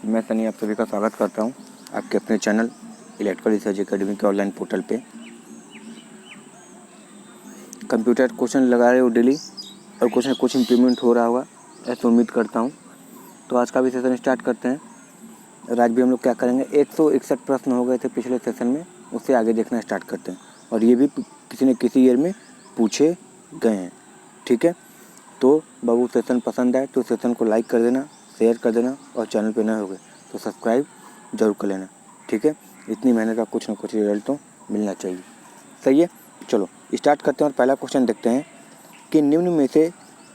मैं सनी आप सभी का स्वागत करता हूं आपके अपने चैनल इलेक्ट्रिकल रिसर्च एकेडमी के ऑनलाइन पोर्टल पे। कंप्यूटर क्वेश्चन लगा रहे हो डेली और कुछ ना कुछ इम्प्रूवमेंट हो रहा होगा ऐसा उम्मीद करता हूं। तो आज का भी सेशन स्टार्ट करते हैं और आज भी हम लोग क्या करेंगे, 161 प्रश्न हो गए थे पिछले सेशन में, उससे आगे देखना स्टार्ट करते हैं और ये भी किसी न किसी ईयर में पूछे गए हैं। ठीक है, तो बाबू सेशन पसंद आए तो सेशन को लाइक कर देना, शेयर कर देना और चैनल पे नए हो गए तो सब्सक्राइब जरूर कर लेना। ठीक है, इतनी मेहनत का कुछ ना कुछ रिजल्ट तो मिलना चाहिए। सही है, चलो स्टार्ट करते हैं और पहला क्वेश्चन देखते हैं कि निम्न में से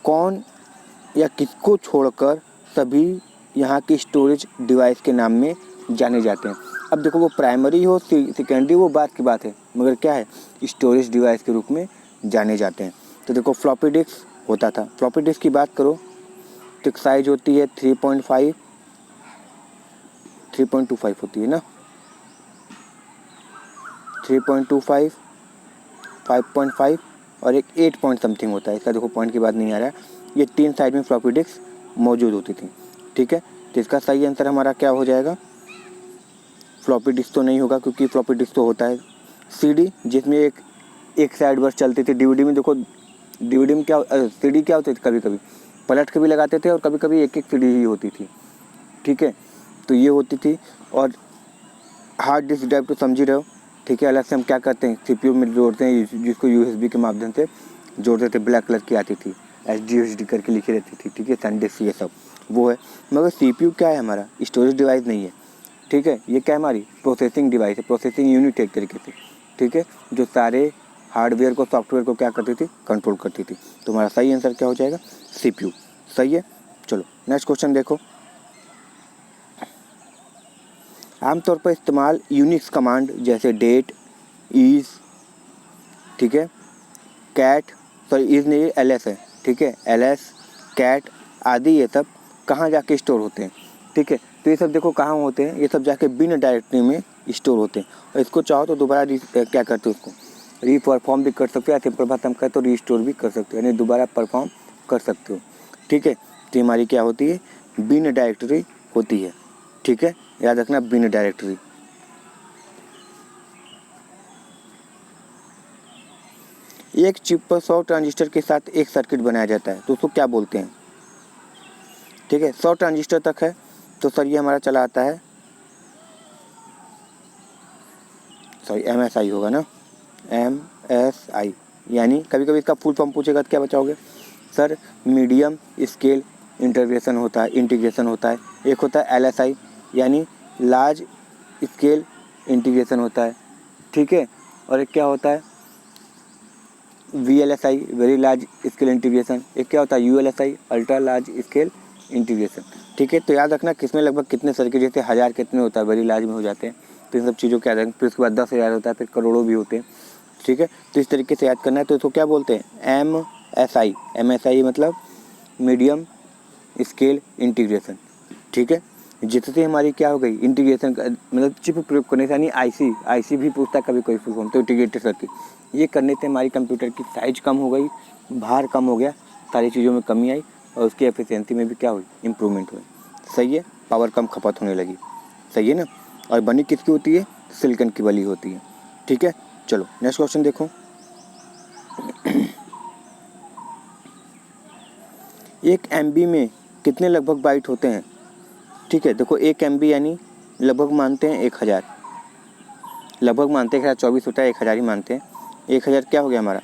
कौन या किसको छोड़कर सभी यहाँ की स्टोरेज डिवाइस के नाम में जाने जाते हैं। अब देखो, वो प्राइमरी हो सेकेंडरी वो बात की बात है, मगर क्या है, स्टोरेज डिवाइस के रूप में जाने जाते हैं। तो देखो, फ्लॉपी डिस्क होता था। फ्लॉपी डिस्क की बात करो तो साइज होती है 3.25 होती है ना, 3.25, 5.5 और एक 8 पॉइंट समथिंग होता है। इसका देखो पॉइंट की बात नहीं आ रहा है। ये 3 साइड में फ्लॉपी डिस्क मौजूद होती थी। ठीक है, तो इसका सही आंसर हमारा क्या हो जाएगा, फ्लॉपी डिस्क तो नहीं होगा, क्योंकि फ्लॉपी डिस्क तो होता है सीडी, जिसमें एक साइड बस चलती थी। डीवीडी में देखो, डीवीडी में क्या, सीडी क्या होती थी, कभी कभी पलट के भी लगाते थे और कभी कभी एक सीडी ही होती थी। ठीक है, तो ये होती थी। और हार्ड डिस्क ड्राइव तो समझ ही रहे हो। ठीक है, अलग से हम क्या करते हैं, सीपीयू में जोड़ते हैं, जिसको यूएसबी के माध्यम से जोड़ते थे। ब्लैक कलर की आती थी, एचडी करके लिखी रहती थी। ठीक है, सैनडिस्क ये सब वो है। मगर सीपीयू क्या है, हमारा स्टोरेज डिवाइस नहीं है। ठीक है, ये क्या है, हमारी प्रोसेसिंग डिवाइस है, प्रोसेसिंग यूनिट एक तरीके से। ठीक है, जो सारे हार्डवेयर को, सॉफ्टवेयर को क्या करती थी, कंट्रोल करती थी। तो हमारा सही आंसर क्या हो जाएगा, सीपीयू। सही है, चलो नेक्स्ट क्वेश्चन देखो। आमतौर पर इस्तेमाल यूनिक्स कमांड जैसे डेट, ईज, ठीक है, कैट, सॉरी ईज नहीं, एलएस है। ठीक है, एलएस, कैट आदि ये सब कहाँ जाके स्टोर होते हैं। ठीक है, तो ये सब देखो कहाँ होते हैं, ये सब जाके बिन डायरेक्टरी में स्टोर होते हैं। और इसको चाहो तो दोबारा क्या करते हो, उसको रीपरफॉर्म भी कर सकते हो, या सिंपल बात हम कहें तो रीस्टोर भी कर सकते हो, यानी दोबारा परफॉर्म कर सकते हो। ठीक है, तो हमारी क्या होती है, बिन डायरेक्टरी होती है। ठीक है, याद रखना, बिन डायरेक्टरी। एक चिप पर 100 ट्रांजिस्टर के साथ एक सर्किट बनाया जाता है तो उसको क्या बोलते हैं। ठीक है, 100 ट्रांजिस्टर तक है तो सर ये हमारा चला आता है, सॉरी एमएसआई होगा ना, एमएसआई। यानी कभी कभी इसका फुल फॉर्म पूछेगा तो क्या बचाओगे, सर मीडियम स्केल इंटीग्रेशन होता है। एक होता है एलएसआई, यानी लार्ज स्केल इंटीग्रेशन होता है। ठीक है, और एक क्या होता है, VLSI, very large scale integration. एक क्या होता है, ULSI, ultra large scale integration. ठीक है, तो याद रखना किसमें लगभग कितने सर्किट, जैसे 1000 कितने होता है, वेरी लार्ज में हो जाते हैं। तो इन सब चीज़ों को याद रखना। फिर उसके बाद 10,000 होता है, फिर करोड़ों भी होते हैं। ठीक है, तो इस तरीके से याद करना है। तो इसको क्या बोलते हैं, MSI मतलब मीडियम स्केल इंटीग्रेशन। ठीक है, जिससे हमारी क्या हो गई, इंटीग्रेशन का मतलब चिप प्रयोग करने से, यानी आईसी भी पूछता है कभी कोई फुल फॉर्म, तो इंटीग्रेटेड सर्किट। ये करने से हमारी कंप्यूटर की साइज कम हो गई, भार कम हो गया, सारी चीज़ों में कमी आई और उसकी एफिशिएंसी में भी क्या हुई, इम्प्रूवमेंट हुई। सही है, पावर कम खपत होने लगी। सही है ना, और बनी किसकी होती है, सिलिकॉन की बनी होती है। ठीक है, चलो नेक्स्ट क्वेश्चन देखो। एक MB में कितने लगभग बाइट होते हैं। ठीक है, देखो 1 MB यानी लगभग मानते हैं 1000, लगभग मानते हैं 1024 होता है, 1000 ही मानते हैं। 1000 क्या हो गया हमारा,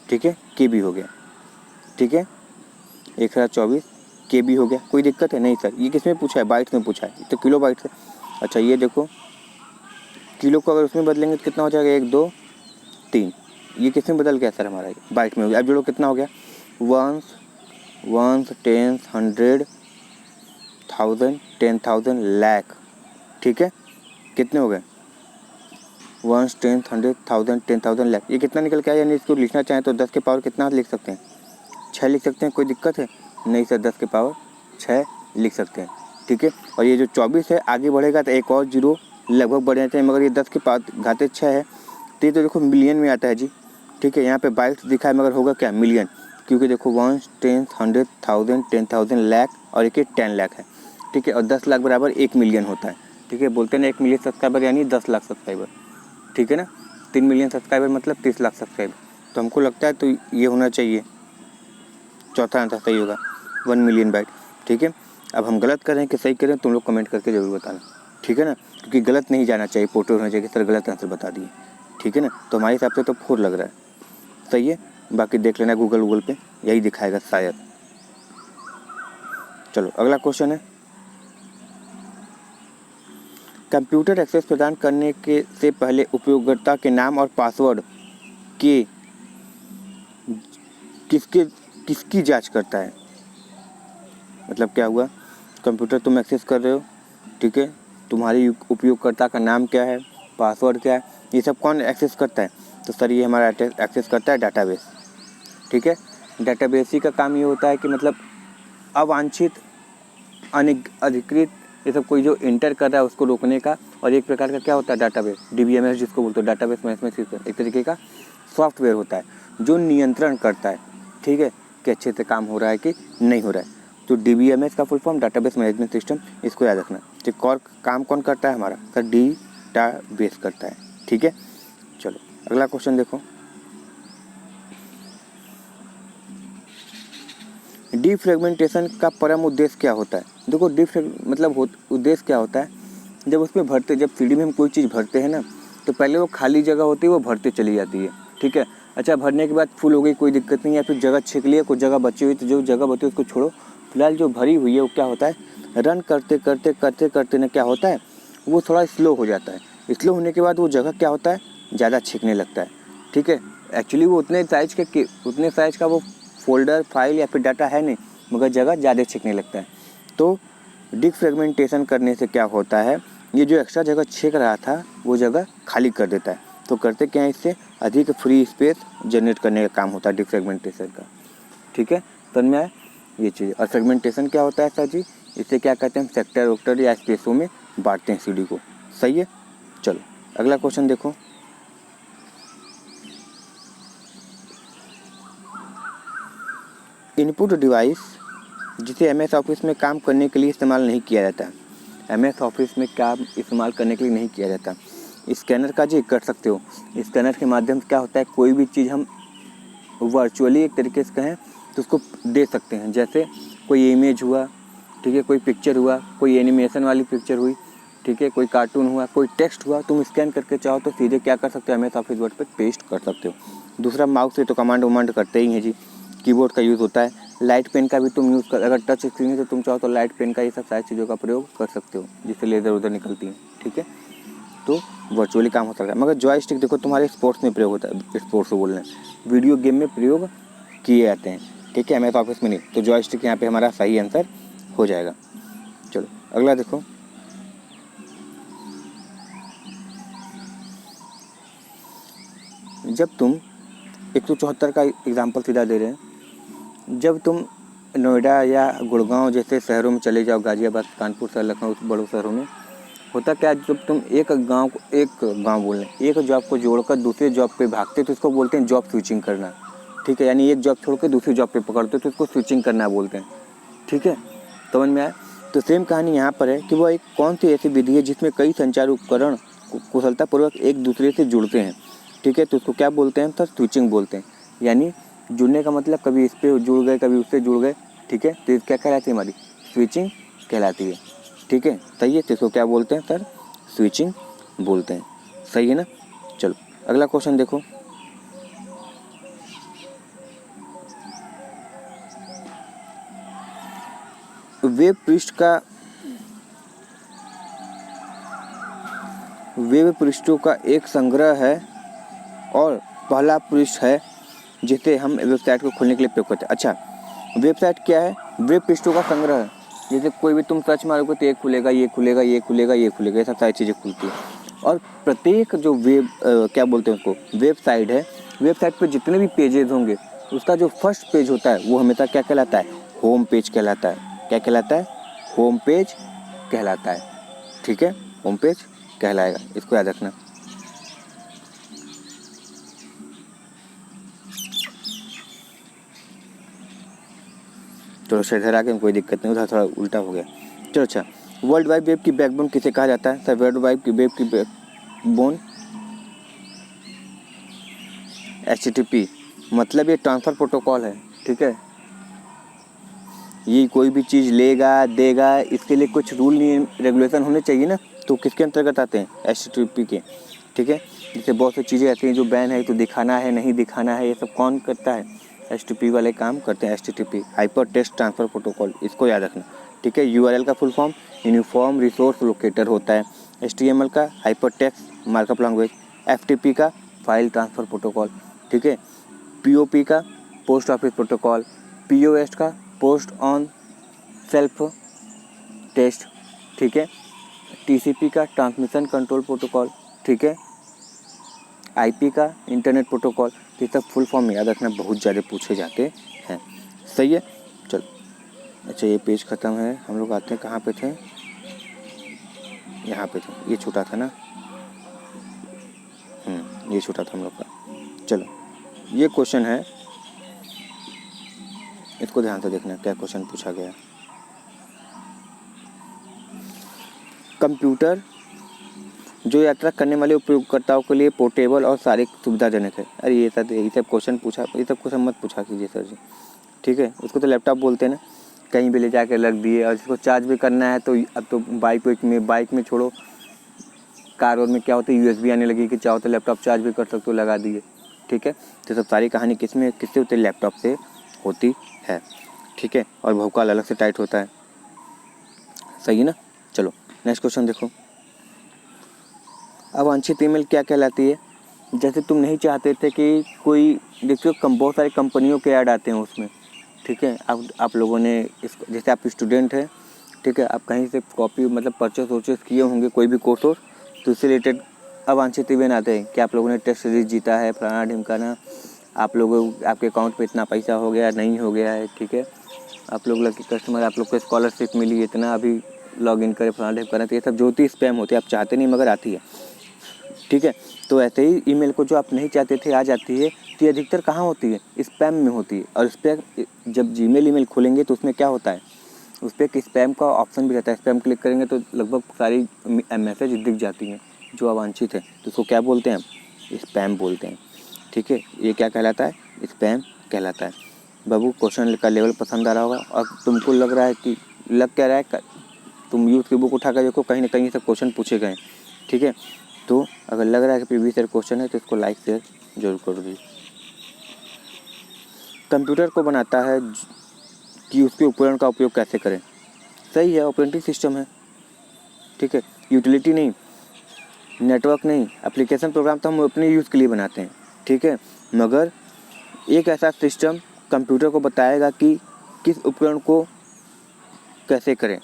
ठीक है, KB हो गया। ठीक है, 1024 KB हो गया। कोई दिक्कत है नहीं सर, ये किस में पूछा है, बाइट्स में पूछा है, तो किलो बाइट से। अच्छा ये देखो, किलो को अगर उसमें बदलेंगे तो कितना हो जाएगा, 1 2 3। ये किस में बदल गया सर, हमारा बाइट में हो गया। अब जोड़ो कितना हो गया, वंस, टेंस, 100, 1000, 10,000, लाख। ठीक है, कितने हो गए, 1 10 100 1000 10,000 लाख। ये कितना निकल के आया, यानी इसको लिखना चाहें तो 10 के पावर कितना लिख सकते हैं, 6 लिख सकते हैं। कोई दिक्कत है नहीं सर, 10 के पावर 6 लिख सकते हैं। ठीक है, और ये जो 24 है आगे बढ़ेगा तो एक और जीरो लगभग बढ़ जाते हैं, मगर ये 10 के पावर घाते 6 है, तो ये तो देखो मिलियन में आता है जी। ठीक है, यहाँ पे बाइट्स दिखा है मगर होगा क्या, मिलियन। क्योंकि देखो 1, 10, 100, 1000, 10,000, लाख और एक 10 लाख है, ठीक है। और 10 लाख बराबर 1 मिलियन होता है, ठीक है। बोलते हैं ना 1 मिलियन सब्सक्राइबर यानी 10 लाख सब्सक्राइबर, ठीक है ना। 3 मिलियन सब्सक्राइबर मतलब 30 लाख सब्सक्राइबर। तो हमको लगता है तो ये होना चाहिए, चौथा आंसर सही होगा 1 मिलियन बाइट, ठीक है। अब हम गलत कर रहे हैं कि सही कर रहे हैं, तुम लोग कमेंट करके जरूर बताना, ठीक है ना। क्योंकि गलत नहीं जाना चाहिए, पोर्ट्रेट होना चाहिए कि सर गलत आंसर बता दिए, ठीक है ना। तो हमारे हिसाब से तो 4 लग रहा है, सही है। बाकी देख लेना गूगल पे, यही दिखाएगा शायद। चलो अगला क्वेश्चन है, कंप्यूटर एक्सेस प्रदान करने के से पहले उपयोगकर्ता के नाम और पासवर्ड के किसकी जांच करता है। मतलब क्या हुआ, कंप्यूटर तुम एक्सेस कर रहे हो, ठीक है। तुम्हारी उपयोगकर्ता का नाम क्या है, पासवर्ड क्या है, ये सब कौन एक्सेस करता है। तो सर ये हमारा एक्सेस करता है डाटाबेस, ठीक है। डाटाबेस ही का काम ये होता है कि मतलब अवांछित अधिकृत ये सब कोई जो इंटर कर रहा है उसको रोकने का। और एक प्रकार का क्या होता है डाटाबेस, DBMS जिसको बोलते हो, डाटाबेस मैनेजमेंट सिस्टम, एक तरीके का सॉफ्टवेयर होता है जो नियंत्रण करता है, ठीक है, कि अच्छे से काम हो रहा है कि नहीं हो रहा है। तो DBMS का full form database management system, इसको याद रखना, ठीक। और काम कौन करता है हमारा, सर डेटाबेस करता है, ठीक है। चलो अगला क्वेश्चन देखो, डिफ्रेगमेंटेशन का परम उद्देश्य क्या होता है। देखो मतलब उद्देश्य क्या होता है, जब उसमें भरते, जब CD में हम कोई चीज़ भरते हैं ना, तो पहले वो खाली जगह होती है वो भरते चली जाती है, ठीक है। अच्छा भरने के बाद फुल हो गई, कोई दिक्कत नहीं है, फिर जगह छीक लिया, कुछ जगह बची हुई, तो जो जगह बची उसको छोड़ो। फिलहाल जो भरी हुई है वो क्या होता है, रन करते करते करते करते ना क्या होता है, वो थोड़ा स्लो हो जाता है। स्लो होने के बाद वो जगह क्या होता है, ज़्यादा छींकने लगता है, ठीक है। एक्चुअली वो उतने साइज का वो फोल्डर, फाइल या फिर डाटा है नहीं, मगर जगह ज़्यादा छींकने लगता है। तो डिफ्रेगमेंटेशन करने से क्या होता है, ये जो एक्स्ट्रा जगह छींक रहा था वो जगह खाली कर देता है। तो करते क्या है, इससे अधिक फ्री स्पेस जनरेट करने का काम होता है डिफ्रेगमेंटेशन का, ठीक है। समझ में आया ये चीज़। और फ्रेगमेंटेशन क्या होता है सर जी, इसे क्या कहते हैं, सेक्टर वेक्टर या स्पेसों में बांटते हैं CD को, सही है। चलो अगला क्वेश्चन देखो, इनपुट डिवाइस जिसे MS ऑफिस में काम करने के लिए इस्तेमाल नहीं किया जाता। MS ऑफिस में काम इस्तेमाल करने के लिए नहीं किया जाता। स्कैनर का जी कर सकते हो, स्कैनर के माध्यम से क्या होता है, कोई भी चीज़ हम वर्चुअली एक तरीके से कहें तो उसको दे सकते हैं। जैसे कोई इमेज हुआ, ठीक है, कोई पिक्चर हुआ, कोई एनिमेशन वाली पिक्चर हुई, ठीक है, कोई कार्टून हुआ, कोई टेक्स्ट हुआ, तुम स्कैन करके चाहो तो सीधे क्या कर सकते हो, MS ऑफिस वर्ड पे पेस्ट कर सकते हो। दूसरा माउस से तो कमांड वमांड करते ही हैं जी, कीबोर्ड का यूज़ होता है। लाइट पेन का भी तुम यूज़ कर, अगर टच स्क्रीन है तो तुम चाहो तो लाइट पेन का ये सब सारी चीज़ों का प्रयोग कर सकते हो जिससे लेज़र उधर निकलती है, ठीक है। तो वर्चुअली काम हो सकता है। मगर जॉयस्टिक देखो तुम्हारे स्पोर्ट्स में प्रयोग होता है, स्पोर्ट्स को बोल रहे हैं, वीडियो गेम में प्रयोग किए जाते हैं, ठीक है, MS ऑफिस में नहीं। तो जॉयस्टिक यहाँ पे हमारा सही आंसर हो जाएगा। चलो अगला देखो, जब तुम 174 का एग्जाम्पल सीधा दे रहे हैं, जब तुम नोएडा या गुड़गांव जैसे शहरों में चले जाओ, गाजियाबाद, कानपुर शहर, लखनऊ, बड़े शहरों में होता क्या, जब तुम एक जॉब को जोड़कर दूसरे जॉब पे भागते तो इसको बोलते हैं जॉब स्विचिंग करना, ठीक है। यानी एक जॉब छोड़ के दूसरी जॉब पे पकड़ते तो इसको स्विचिंग करना बोलते हैं, ठीक है। समझ में आया। तो सेम कहानी यहाँ पर है कि वह एक कौन सी ऐसी विधि है जिसमें कई संचार उपकरण कुशलतापूर्वक एक दूसरे से जुड़ते हैं, ठीक है। तो उसको क्या बोलते हैं, तो स्विचिंग बोलते हैं। यानी जुड़ने का मतलब कभी इस पर जुड़ गए, कभी उससे जुड़ गए, ठीक है। तो क्या कहलाती है, हमारी स्विचिंग कहलाती है, ठीक है, सही है। तो इसको क्या बोलते हैं सर, स्विचिंग बोलते हैं, सही है ना। चलो अगला क्वेश्चन देखो, वेब पृष्ठों का एक संग्रह है और पहला पृष्ठ है जिसे हम वेबसाइट को खोलने के लिए प्रयोग करते हैं। अच्छा वेबसाइट क्या है, वेब पृष्ठों का संग्रह है। जैसे कोई भी तुम सर्च मारोगे तो ये खुलेगा, ये खुलेगा, ये खुलेगा, ये खुलेगा, ये सब सारी चीज़ें खुलती है। और प्रत्येक जो क्या बोलते हैं उसको, वेबसाइट है, वेबसाइट पे जितने भी पेजेस होंगे उसका जो फर्स्ट पेज होता है वो हमेशा क्या कहलाता है, होम पेज कहलाता है। क्या कहलाता है, होम पेज कहलाता है, ठीक है, होम पेज कहलाएगा, इसको याद रखना। थोड़ा सा इधर आ गए, कोई दिक्कत नहीं, उधर थोड़ा उल्टा हो गया। चलो अच्छा, वर्ल्ड वाइड वेब की बैकबोन किसे कहा जाता है? सर वर्ल्ड वाइड की वेब की बैकबोन HTTP, मतलब ये ट्रांसफ़र प्रोटोकॉल है। ठीक है, ये कोई भी चीज़ लेगा देगा, इसके लिए कुछ रूल रेगुलेशन होने चाहिए ना, तो किसके अंतर्गत आते हैं? HTTP के। ठीक है, जैसे बहुत सी चीज़ें ऐसी हैं जो बैन है, तो दिखाना है नहीं दिखाना है, ये सब कौन करता है? HTTP वाले काम करते हैं। HTTP hyper text transfer protocol, इसको याद रखना। ठीक है, URL का full form uniform resource locator होता है। HTML का hyper text markup language. FTP का फाइल ट्रांसफ़र प्रोटोकॉल। ठीक है, POP का पोस्ट ऑफिस प्रोटोकॉल। POS का पोस्ट ऑन सेल्फ टेस्ट। ठीक है, TCP का ट्रांसमिशन कंट्रोल प्रोटोकॉल। ठीक है, IP का इंटरनेट प्रोटोकॉल। ये सब फुल फॉर्म याद रखना, बहुत ज़्यादा पूछे जाते हैं। सही है, चलो अच्छा ये पेज ख़त्म है, हम लोग आते हैं कहाँ पे थे? यहाँ पे थे, ये छूटा था ना, ये छूटा था हम लोग का। चलो ये क्वेश्चन है, इसको ध्यान से देखना क्या क्वेश्चन पूछा गया। कंप्यूटर जो यात्रा करने वाले उपयोगकर्ताओं के लिए पोर्टेबल और शारीरिक सुविधाजनक है। अरे ये सब क्वेश्चन पूछा, ये सब क्वेश्चन मत पूछा कीजिए सर जी। ठीक है, उसको तो लैपटॉप बोलते हैं ना, कहीं भी ले जाके रख दिए, और इसको चार्ज भी करना है तो अब तो बाइक में छोड़ो, कार और में क्या होता है, USB आने लगी कि चाहो तो लैपटॉप चार्ज भी कर सकते हो, लगा दिए। ठीक है, तो सब सारी कहानी किससे होती है? लैपटॉप से होती है। ठीक है, और भौकाल अलग से टाइट होता है। सही है ना, चलो नेक्स्ट क्वेश्चन देखो। अवांछित ईमेल क्या कहलाती है? जैसे तुम नहीं चाहते थे कि कोई, देखिए बहुत सारी कंपनियों के ऐड आते हैं उसमें। ठीक है, आप लोगों ने इसको, जैसे आप स्टूडेंट हैं, ठीक है, आप कहीं से कॉपी मतलब परचेस किए होंगे कोई भी कोर्स, तो उससे रिलेटेड अवांछित ईमेल आते हैं कि आप लोगों ने टेस्ट सीरीज जीता है, फलाना ढिमकाना, आप लोगों आपके अकाउंट पे इतना पैसा हो गया, नहीं हो गया है। ठीक है, आप लोग लकी कस्टमर, आप लोग को स्कॉलरशिप मिली इतना, अभी लॉगिन करें, फलाना ढिमकाना। तो ये सब जो होती है स्पैम होती है, आप चाहते नहीं मगर आती है। ठीक है, तो ऐसे ही ईमेल को जो आप नहीं चाहते थे आ जाती है, तो ये अधिकतर कहाँ होती है? स्पैम में होती है। और स्पैम, जब जीमेल ईमेल खोलेंगे तो उसमें क्या होता है, उस पर एक स्पैम का ऑप्शन भी रहता है। स्पैम क्लिक करेंगे तो लगभग सारी मैसेज दिख जाती हैं जो अवांछित है, तो उसको क्या बोलते हैं हम? स्पैम बोलते हैं। ठीक है, ये क्या कहलाता है? स्पैम कहलाता है। बाबू क्वेश्चन का लेवल पसंद आ रहा होगा, और तुमको लग रहा है कि लग क्या रहा है, तुम यूथ की बुक उठा कर देखो, कहीं ना कहीं से क्वेश्चन पूछे गए। ठीक है, तो अगर लग रहा है कि प्रीवियस ईयर क्वेश्चन है तो इसको लाइक शेयर जरूर कर दीजिए। कंप्यूटर को बनाता है कि उसके उपकरण का उपयोग कैसे करें। सही है, ऑपरेटिंग सिस्टम है। ठीक है, यूटिलिटी नहीं, नेटवर्क नहीं, एप्लीकेशन प्रोग्राम तो हम अपने यूज़ के लिए बनाते हैं। ठीक है, मगर एक ऐसा सिस्टम कंप्यूटर को बताएगा कि किस उपकरण को कैसे करें।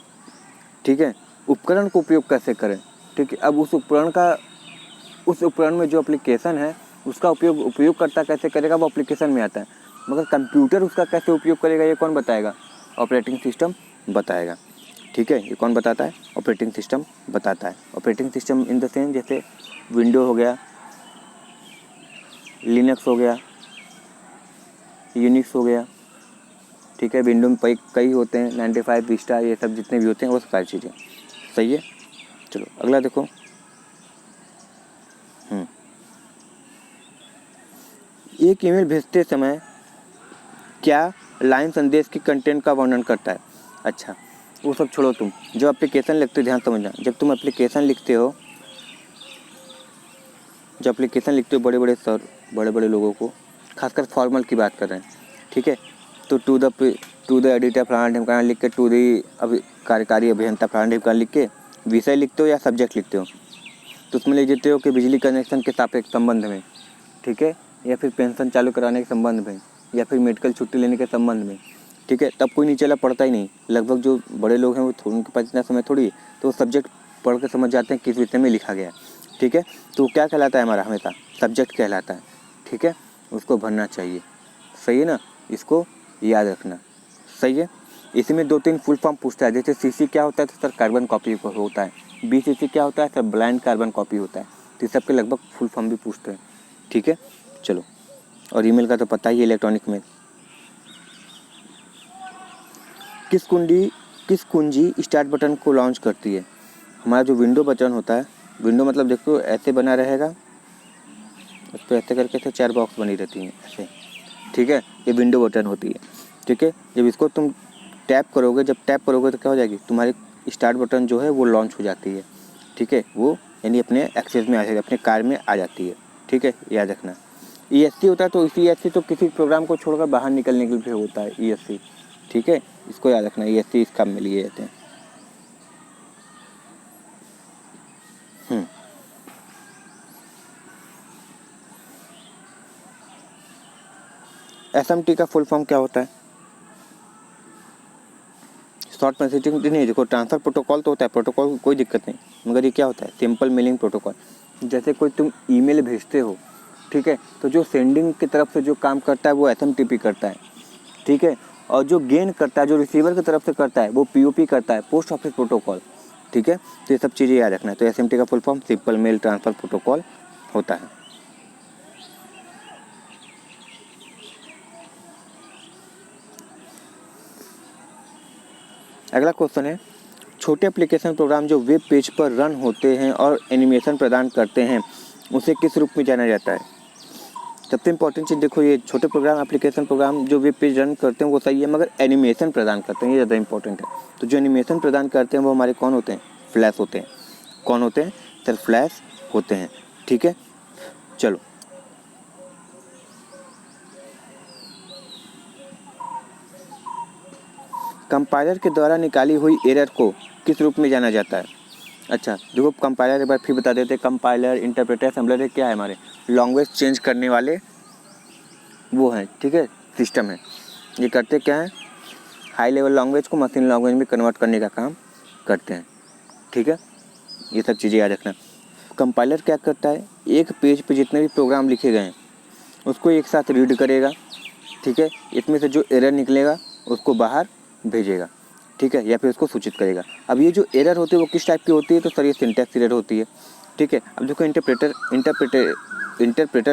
ठीक है, उपकरण को उपयोग कैसे करें। ठीक है, अब उस उपकरण में जो एप्लीकेशन है उसका उपयोगकर्ता कैसे करेगा, वो एप्लीकेशन में आता है, मगर कंप्यूटर उसका कैसे उपयोग करेगा ये कौन बताएगा? ऑपरेटिंग सिस्टम बताएगा। ठीक है, ये कौन बताता है? ऑपरेटिंग सिस्टम बताता है। Operating system in the sense जैसे विंडो हो गया, लिनक्स हो गया, यूनिक्स हो गया। ठीक है, विंडो में कई होते हैं, 95 विस्टा, ये सब जितने भी होते हैं वो सारी चीज़ें। सही है, चलो अगला देखो। एक ईमेल भेजते समय क्या लाइन संदेश की कंटेंट का वर्णन करता है? अच्छा, वो सब छोड़ो, तुम जब एप्लीकेशन लिखते हो, ध्यान समझना, जब तुम एप्लीकेशन लिखते हो, बड़े बड़े लोगों को, खासकर फॉर्मल की बात कर रहे हैं। ठीक है, तो टू द एडिटर फलाना ढिमकाना लिख के, टू दी कार्यकारी अभियंता फलाना ढिमकाना लिख के विषय लिखते हो या सब्जेक्ट लिखते हो, तो उसमें लिख देते हो कि बिजली कनेक्शन के सापेक्ष संबंध में। ठीक है, या फिर पेंशन चालू कराने के संबंध में, या फिर मेडिकल छुट्टी लेने के संबंध में। ठीक है, तब कोई नीचे वाला पढ़ता ही नहीं, लगभग जो बड़े लोग हैं वो उनके पास इतना समय थोड़ी है, तो वो सब्जेक्ट पढ़ के समझ जाते हैं किस विषय में लिखा गया है। ठीक है, तो क्या कहलाता है हमारा? हमेशा सब्जेक्ट कहलाता है। ठीक है, उसको भरना चाहिए। सही है ना, इसको याद रखना। सही है, इसमें 2-3 फुल फॉर्म पूछता है, जैसे CC क्या होता है तो सर कार्बन कॉपी होता है, BCC क्या होता है सर ब्लाइंड कार्बन कॉपी होता है, तो इस सब के लगभग फुल फॉर्म भी पूछते हैं। ठीक है, चलो, और ईमेल का तो पता ही है, इलेक्ट्रॉनिक मेल। किस कुंजी स्टार्ट बटन को लॉन्च करती है? हमारा जो विंडो बटन होता है, विंडो मतलब देखो ऐसे बना रहेगा, उस पर ऐसे करके ऐसे 4 बॉक्स बनी रहती हैं ऐसे, ठीक है, ये विंडो बटन होती है, ठीक है। जब इसको तुम टैप करोगे, जब टैप करोगे तो क्या हो जाएगी, तुम्हारी स्टार्ट बटन जो है वो लॉन्च हो जाती है, ठीक है, वो यानी अपने एक्सेस में आ जाती है, अपने कार में आ जाती है, ठीक है, याद रखना। ESC होता है तो ESC तो किसी प्रोग्राम को छोड़कर बाहर निकलने के लिए होता है ESC, ठीक है, इसको याद रखना, ESC इस काम में लिए जाते हैं। SMT का फुल फॉर्म क्या होता है? शॉर्ट मैसेजिंग नहीं, देखो ट्रांसफर प्रोटोकॉल तो होता है, प्रोटोकॉल कोई दिक्कत नहीं, मगर ये क्या होता है, सिंपल मेलिंग प्रोटोकॉल। जैसे कोई तुम ईमेल भेजते हो, ठीक है, तो जो सेंडिंग की तरफ से जो काम करता है वो SMTP करता है, ठीक है, और जो गेन करता है, जो रिसीवर की तरफ से करता है वो POP करता है, पोस्ट ऑफिस प्रोटोकॉल, ठीक है। तो ये सब चीज़ें याद रखना है। तो SMT का full form simple mail transfer protocol होता है। अगला क्वेश्चन है, छोटे एप्लीकेशन प्रोग्राम जो वेब पेज पर रन होते हैं और एनिमेशन प्रदान करते हैं उसे किस रूप में जाना जाता है? सबसे इंपॉर्टेंट चीज़ देखो, ये छोटे प्रोग्राम एप्लीकेशन प्रोग्राम जो वेब पेज रन करते हैं वो सही है, मगर एनिमेशन प्रदान करते हैं ये ज़्यादा इंपॉर्टेंट है। तो जो एनिमेशन प्रदान करते हैं वो हमारे कौन होते हैं? फ्लैश होते हैं। कौन होते हैं सर? फ्लैश होते हैं, ठीक है। चलो, कंपाइलर के द्वारा निकाली हुई एरर को किस रूप में जाना जाता है? अच्छा देखो, कंपाइलर एक बार फिर बता देते हैं। कंपाइलर, इंटरप्रेटर, असेंबलर क्या है? हमारे लैंग्वेज चेंज करने वाले वो हैं, ठीक है, सिस्टम है। ये करते क्या है? हाई लेवल लैंग्वेज को मशीन लैंग्वेज में कन्वर्ट करने का काम करते हैं, ठीक है। ये सब चीज़ें याद रखना। कंपाइलर क्या करता है? एक पेज पे जितने भी प्रोग्राम लिखे गए हैं उसको एक साथ रीड करेगा, ठीक है, इसमें से जो एरर निकलेगा उसको बाहर भेजेगा, ठीक है, या फिर उसको सूचित करेगा। अब ये जो एरर होती है वो किस टाइप की होती है? तो सर ये सिंटैक्स एरर होती है, ठीक है। अब देखो, इंटरप्रेटर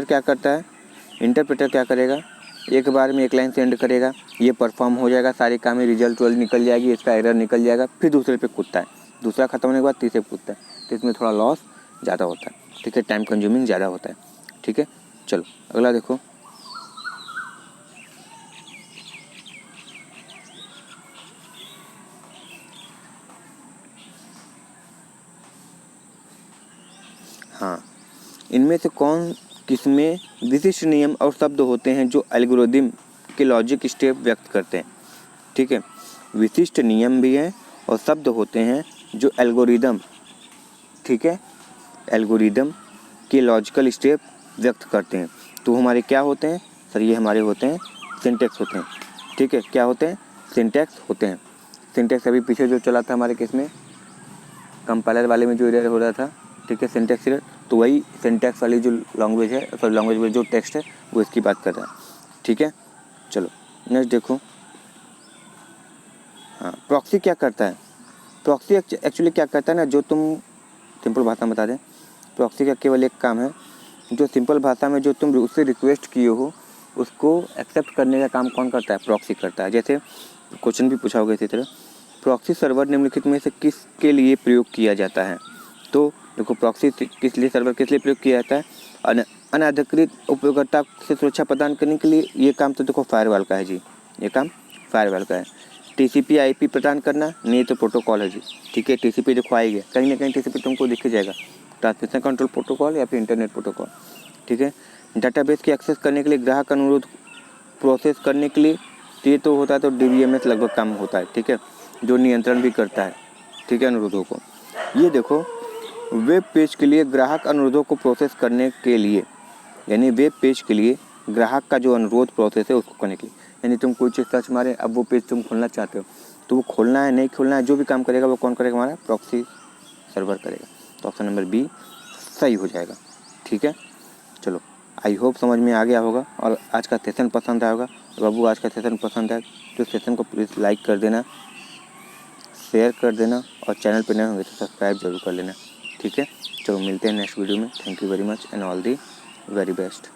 क्या करता है? इंटरप्रेटर क्या करेगा? एक बार में एक लाइन सेंड करेगा, ये परफॉर्म हो जाएगा, सारी काम में रिजल्ट निकल जाएगी, इसका एरर निकल जाएगा, फिर दूसरे पे कूदता है, दूसरा खत्म होने के बाद तीसरे पे कूदता है, तो इसमें थोड़ा लॉस ज़्यादा होता है, ठीक है, टाइम कंज्यूमिंग ज़्यादा होता है, ठीक है। चलो अगला देखो, हाँ, इनमें से कौन किसमें विशिष्ट नियम और शब्द होते हैं जो एल्गोरिदम के लॉजिक स्टेप व्यक्त करते हैं? ठीक है, विशिष्ट नियम भी हैं और शब्द होते हैं जो एल्गोरिदम, ठीक है, एल्गोरिदम के लॉजिकल स्टेप व्यक्त करते हैं। तो हमारे क्या होते हैं सर? ये हमारे होते हैं सिंटैक्स होते हैं, ठीक है। क्या होते हैं? सिंटैक्स होते हैं। सिंटैक्स अभी पीछे जो चला था हमारे केस में, कंपाइलर वाले में जो एरर हो रहा था, ठीक है, सिंटैक्स एरर, तो वही सिंटैक्स वाली जो लैंग्वेज है, सॉरी लैंग्वेज में जो टेक्स्ट है वो इसकी बात कर रहा है, ठीक है। चलो नेक्स्ट देखो, हाँ, प्रॉक्सी क्या करता है? प्रॉक्सी एक्चुअली क्या करता है ना, जो तुम सिंपल भाषा में बता दें, प्रॉक्सी का केवल एक काम है, जो सिंपल भाषा में जो तुम उससे रिक्वेस्ट किए हो उसको एक्सेप्ट करने का काम कौन करता है? प्रॉक्सी करता है। जैसे क्वेश्चन भी पूछा होगा इसी तरह, प्रॉक्सी सर्वर निम्नलिखित में से किसके लिए प्रयोग किया जाता है? तो देखो, प्रॉक्सी किस लिए, सर्वर किस लिए प्रयोग किया जाता है? अनाधिकृत उपयोगकर्ता से सुरक्षा प्रदान करने के लिए। ये काम तो देखो फायरवॉल का है जी, ये काम फायरवॉल का है। TCP IP प्रदान करना, नहीं तो प्रोटोकॉल है जी, ठीक है। TCP देखो आएगा, कहीं ना कहीं TCP तुमको दिख जाएगा, ट्रांसमिशन कंट्रोल प्रोटोकॉल या फिर इंटरनेट प्रोटोकॉल, ठीक है। डाटाबेस की एक्सेस करने के लिए, ग्राहक अनुरोध प्रोसेस करने के लिए, तो ये तो होता है, तो DBMS लगभग काम होता है, ठीक है, जो नियंत्रण भी करता है, ठीक है, अनुरोधों को। ये देखो, वेब पेज के लिए ग्राहक अनुरोधों को प्रोसेस करने के लिए, यानी वेब पेज के लिए ग्राहक का जो अनुरोध प्रोसेस है उसको करने के लिए, यानी तुम कोई चीज़ सर्च मारे, अब वो पेज तुम खोलना चाहते हो, तो वो खोलना है नहीं खोलना है, जो भी काम करेगा वो कौन करेगा? हमारा प्रॉक्सी सर्वर करेगा। तो ऑप्शन नंबर बी सही हो जाएगा, ठीक है। चलो, आई होप समझ में आ गया होगा और आज का सेशन पसंद आया होगा। बाबू आज का सेशन पसंद आए तो सेशन को प्लीज़ लाइक कर देना, शेयर कर देना, और चैनल पर नए होंगे तो सब्सक्राइब जरूर कर लेना, ठीक है। चलो मिलते हैं नेक्स्ट वीडियो में। Thank you very much and all the very best.